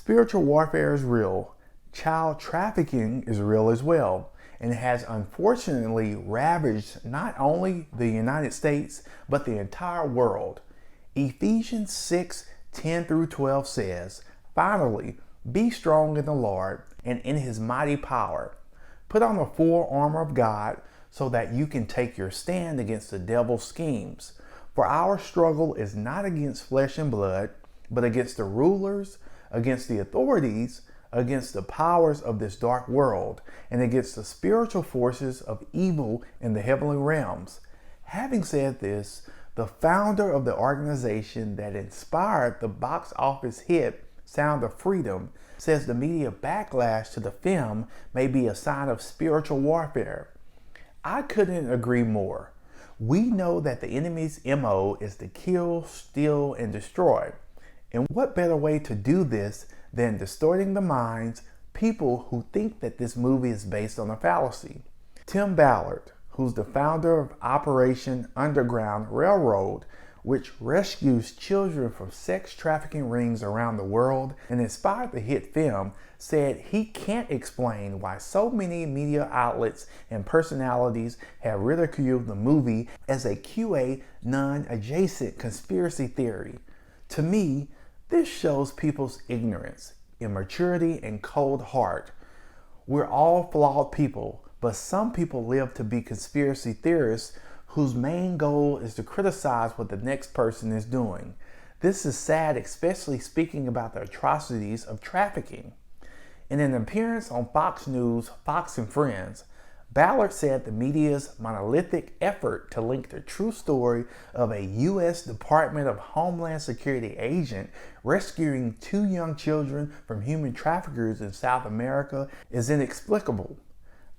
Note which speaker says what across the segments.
Speaker 1: Spiritual warfare is real. Child trafficking is real as well, and it has unfortunately ravaged not only the United States, but the entire world. Ephesians 6:10 through 12 says, "Finally, be strong in the Lord and in his mighty power. Put on the full armor of God so that you can take your stand against the devil's schemes. For our struggle is not against flesh and blood, but against the rulers, against the authorities, against the powers of this dark world, and against the spiritual forces of evil in the heavenly realms." Having said this, the founder of the organization that inspired the box office hit Sound of Freedom says the media backlash to the film may be a sign of spiritual warfare. I couldn't agree more. We know that the enemy's MO is to kill, steal, and destroy. And what better way to do this than distorting the minds people who think that this movie is based on a fallacy? Tim Ballard, who's the founder of Operation Underground Railroad, which rescues children from sex trafficking rings around the world and inspired the hit film, said he can't explain why so many media outlets and personalities have ridiculed the movie as a QAnon adjacent conspiracy theory. To me, this shows people's ignorance, immaturity, and cold heart. We're all flawed people, but some people live to be conspiracy theorists whose main goal is to criticize what the next person is doing. This is sad, especially speaking about the atrocities of trafficking. In an appearance on Fox News, Fox and Friends, Ballard said the media's monolithic effort to link the true story of a U.S. Department of Homeland Security agent rescuing 2 young children from human traffickers in South America is inexplicable.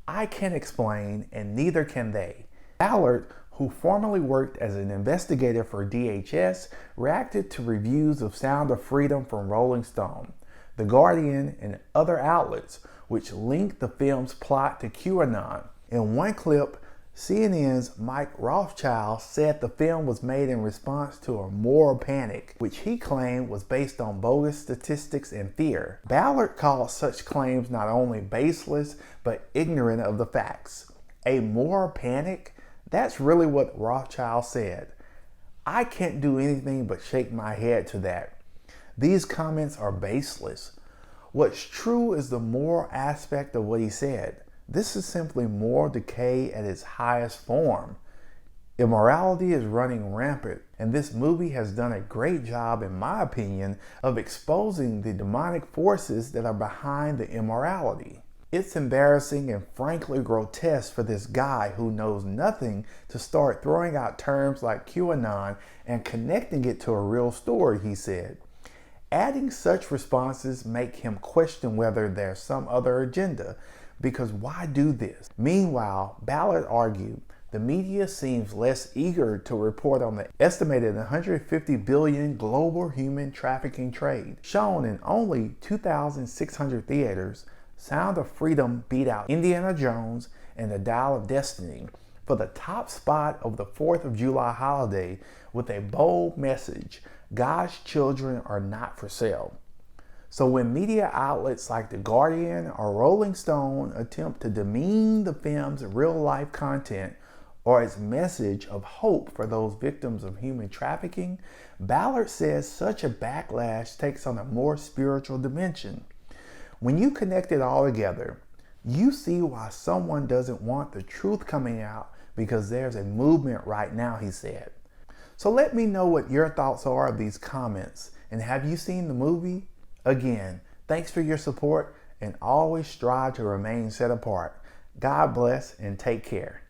Speaker 1: I can't explain, and neither can they. Ballard, who formerly worked as an investigator for DHS, reacted to reviews of Sound of Freedom from Rolling Stone, The Guardian, and other outlets, which linked the film's plot to QAnon. In one clip, CNN's Mike Rothschild said the film was made in response to a moral panic, which he claimed was based on bogus statistics and fear. Ballard called such claims not only baseless, but ignorant of the facts. A moral panic? That's really what Rothschild said. I can't do anything but shake my head to that. These comments are baseless. What's true is the moral aspect of what he said. This is simply moral decay at its highest form. Immorality is running rampant, and this movie has done a great job, in my opinion, of exposing the demonic forces that are behind the immorality. It's embarrassing and frankly grotesque for this guy who knows nothing to start throwing out terms like QAnon and connecting it to a real story, he said. Adding such responses make him question whether there's some other agenda, because why do this? Meanwhile, Ballard argued, the media seems less eager to report on the estimated 150 billion global human trafficking trade. Shown in only 2,600 theaters, Sound of Freedom beat out Indiana Jones and The Dial of Destiny for the top spot of the 4th of July holiday with a bold message: God's children are not for sale. So when media outlets like The Guardian or Rolling Stone attempt to demean the film's real-life content or its message of hope for those victims of human trafficking, Ballard says such a backlash takes on a more spiritual dimension. When you connect it all together, you see why someone doesn't want the truth coming out, because there's a movement right now, he said. So let me know what your thoughts are of these comments, and have you seen the movie? Again, thanks for your support, and always strive to remain set apart. God bless and take care.